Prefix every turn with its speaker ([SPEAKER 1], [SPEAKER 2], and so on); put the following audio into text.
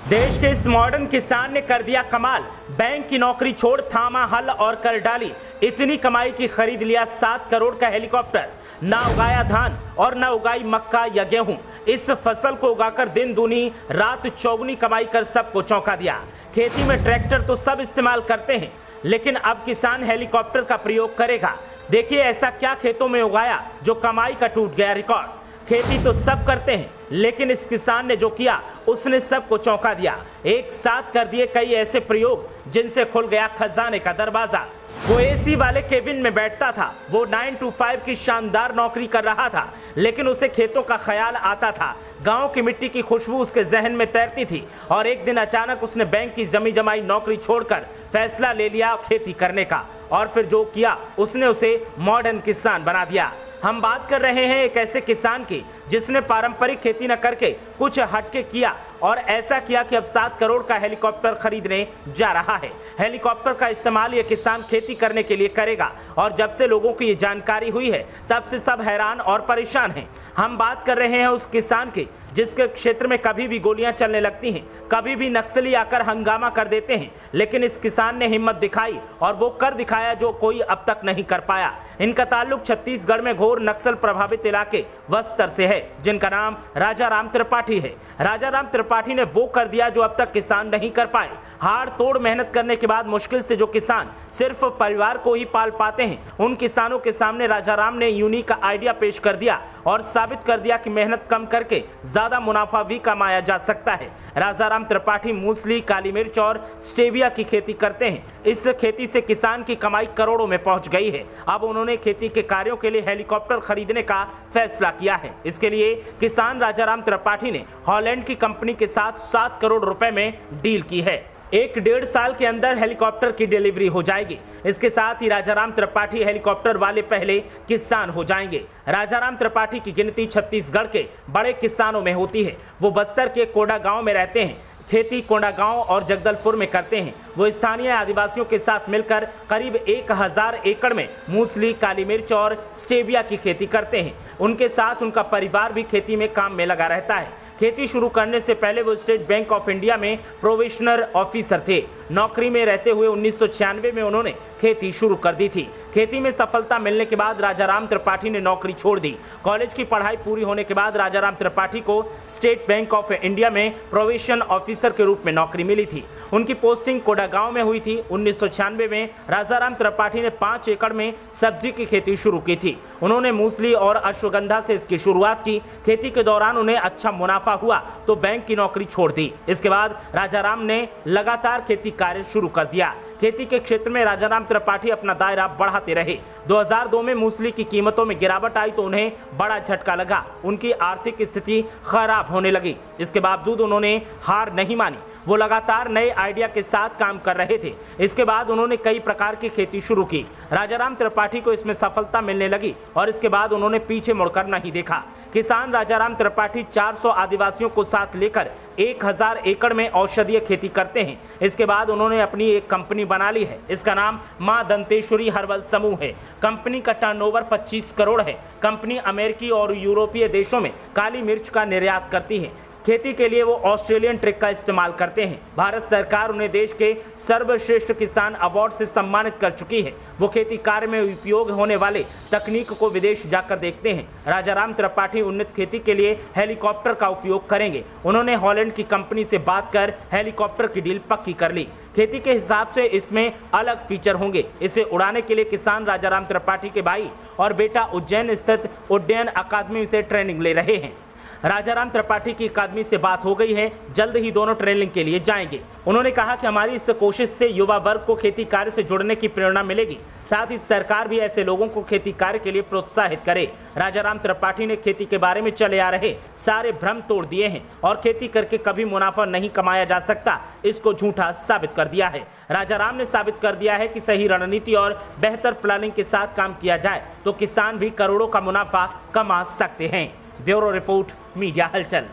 [SPEAKER 1] देश के इस मॉडर्न किसान ने कर दिया कमाल। बैंक की नौकरी छोड़ थामा हल और कर डाली इतनी कमाई की खरीद लिया 7 करोड़ का हेलीकॉप्टर। ना उगाया धान और ना उगाई मक्का या गेहूं, इस फसल को उगाकर दिन दूनी रात चौगुनी कमाई कर सबको चौंका दिया। खेती में ट्रैक्टर तो सब इस्तेमाल करते हैं, लेकिन अब किसान हेलीकॉप्टर का प्रयोग करेगा। देखिए ऐसा क्या खेतों में उगाया जो कमाई का टूट गया रिकॉर्ड। खेती तो सब करते हैं, लेकिन इस किसान ने जो किया उसने सबको चौंका दिया। एक साथ कर दिए कई ऐसे प्रयोग जिनसे खुल गया खजाने का दरवाजा। वो एसी वाले केबिन में बैठता था, वो 9 to 5 की शानदार नौकरी कर रहा था, लेकिन उसे खेतों का ख्याल आता था। गांव की मिट्टी की खुशबू उसके जहन में तैरती थी और एक दिन अचानक उसने बैंक की जमी जमाई नौकरी छोड़कर फैसला ले लिया खेती करने का, और फिर जो किया उसने उसे मॉडर्न किसान बना दिया। हम बात कर रहे हैं एक ऐसे किसान की जिसने पारंपरिक खेती न करके कुछ हटके किया और ऐसा किया कि अब 7 करोड़ का हेलीकॉप्टर खरीदने जा रहा है। हेलीकॉप्टर का इस्तेमाल ये किसान खेती करने के लिए करेगा, और जब से लोगों को ये जानकारी हुई है तब से सब हैरान और परेशान हैं। हम बात कर रहे हैं उस किसान की जिसके क्षेत्र में कभी भी गोलियां चलने लगती हैं, कभी भी नक्सली आकर हंगामा कर देते हैं, लेकिन इस किसान ने हिम्मत दिखाई और वो कर दिखाया जो कोई अब तक नहीं कर पाया। इनका ताल्लुक छत्तीसगढ़ में घोर नक्सल प्रभावित इलाके बस्तर से है, जिनका नाम राजा राम त्रिपाठी है। राजा राम त्रिपाठी ने वो कर दिया जो अब तक किसान नहीं कर पाए। हाड़ तोड़ मेहनत करने के बाद मुश्किल से जो किसान सिर्फ परिवार को ही पाल पाते हैं, उन किसानों के सामने राजा राम ने यूनिक आइडिया पेश कर दिया और साबित कर दिया कि मेहनत कम करके ज्यादा मुनाफा भी कमाया जा सकता है। राजा राम त्रिपाठी मूसली, काली मिर्च और स्टेविया की खेती करते हैं। इस खेती से किसान की कमाई करोड़ों में पहुंच गई है। अब उन्होंने खेती के कार्यों के लिए हेलीकॉप्टर खरीदने का फैसला किया है। इसके लिए किसान राजा राम त्रिपाठी ने हॉलैंड की कंपनी के साथ 7 करोड़ रुपए में डील की है। 1-1.5 साल के अंदर हेलीकॉप्टर की डिलीवरी हो जाएगी। इसके साथ ही राजाराम त्रिपाठी हेलीकॉप्टर वाले पहले किसान हो जाएंगे। राजाराम त्रिपाठी की गिनती छत्तीसगढ़ के बड़े किसानों में होती है। वो बस्तर के कोंडा गांव में रहते हैं। खेती कोंडा गांव और जगदलपुर में करते हैं। वो स्थानीय आदिवासियों के साथ मिलकर करीब 1000 एकड़ में मूसली, काली मिर्च और स्टेविया की खेती करते हैं। उनके साथ उनका परिवार भी खेती में काम में लगा रहता है। खेती शुरू करने से पहले वो स्टेट बैंक ऑफ इंडिया में प्रोबेशनर ऑफिसर थे। नौकरी में रहते हुए 1996 में उन्होंने खेती शुरू कर दी थी। खेती में सफलता मिलने के बाद राजाराम त्रिपाठी ने नौकरी छोड़ दी। कॉलेज की पढ़ाई पूरी होने के बाद राजाराम त्रिपाठी को स्टेट बैंक ऑफ इंडिया में प्रोबेशन ऑफिसर के रूप में नौकरी मिली थी। उनकी पोस्टिंग कोंडा गांव में हुई थी। 1996 में राजाराम त्रिपाठी ने 5 एकड़ में सब्जी की खेती शुरू की थी। उन्होंने मूसली और अश्वगंधा से इसकी शुरुआत की। खेती के दौरान उन्हें अच्छा मुनाफा हुआ तो बैंक की नौकरी छोड़ दी। इसके बाद राजाराम ने लगातार खेती कार्य शुरू कर दिया। खेती के क्षेत्र में राजाराम त्रिपाठी अपना दायरा बढ़ाते रहे। 2002 में मूसली की कीमतों में गिरावट आई तो उन्हें बड़ा झटका लगा। उनकी आर्थिक स्थिति खराब होने लगी। इसके बावजूद उन्होंने हार नहीं मानी। वो लगातार नए आइडिया के साथ काम कर रहे थे। इसके बाद उन्होंने कई प्रकार की खेती शुरू की। राजाराम त्रिपाठी को इसमें सफलता मिलने लगी और इसके बाद उन्होंने पीछे मुड़कर नहीं देखा। किसान राजाराम त्रिपाठी 400 आदिवासियों को साथ लेकर 1000 एकड़ में औषधीय खेती करते हैं। इसके बाद उन्होंने अपनी एक कंपनी बना ली है। इसका नाम मां दंतेश्वरी हर्बल समूह है। कंपनी का टर्नओवर 25 करोड़ है। कंपनी अमेरिकी और यूरोपीय देशों में काली मिर्च का निर्यात करती है। खेती के लिए वो ऑस्ट्रेलियन ट्रिक का इस्तेमाल करते हैं। भारत सरकार उन्हें देश के सर्वश्रेष्ठ किसान अवार्ड से सम्मानित कर चुकी है। वो खेती कार्य में उपयोग होने वाले तकनीक को विदेश जाकर देखते हैं। राजाराम त्रिपाठी उन्नत खेती के लिए हेलीकॉप्टर का उपयोग करेंगे। उन्होंने हॉलैंड की कंपनी से बात कर हेलीकॉप्टर की डील पक्की कर ली। खेती के हिसाब से इसमें अलग फीचर होंगे। इसे उड़ाने के लिए किसान राजाराम त्रिपाठी के भाई और बेटा उज्जैन स्थित उड्डयन अकादमी से ट्रेनिंग ले रहे हैं। राजाराम त्रिपाठी की अकादमी से बात हो गई है, जल्द ही दोनों ट्रेनिंग के लिए जाएंगे। उन्होंने कहा कि हमारी इस कोशिश से युवा वर्ग को खेती कार्य से जुड़ने की प्रेरणा मिलेगी। साथ ही सरकार भी ऐसे लोगों को खेती कार्य के लिए प्रोत्साहित करे। राजाराम त्रिपाठी ने खेती के बारे में चले आ रहे सारे भ्रम तोड़ दिए हैं और खेती करके कभी मुनाफा नहीं कमाया जा सकता, इसको झूठा साबित कर दिया है। राजाराम ने साबित कर दिया है कि सही रणनीति और बेहतर प्लानिंग के साथ काम किया जाए तो किसान भी करोड़ों का मुनाफा कमा सकते हैं। ब्यूरो रिपोर्ट, मीडिया हलचल।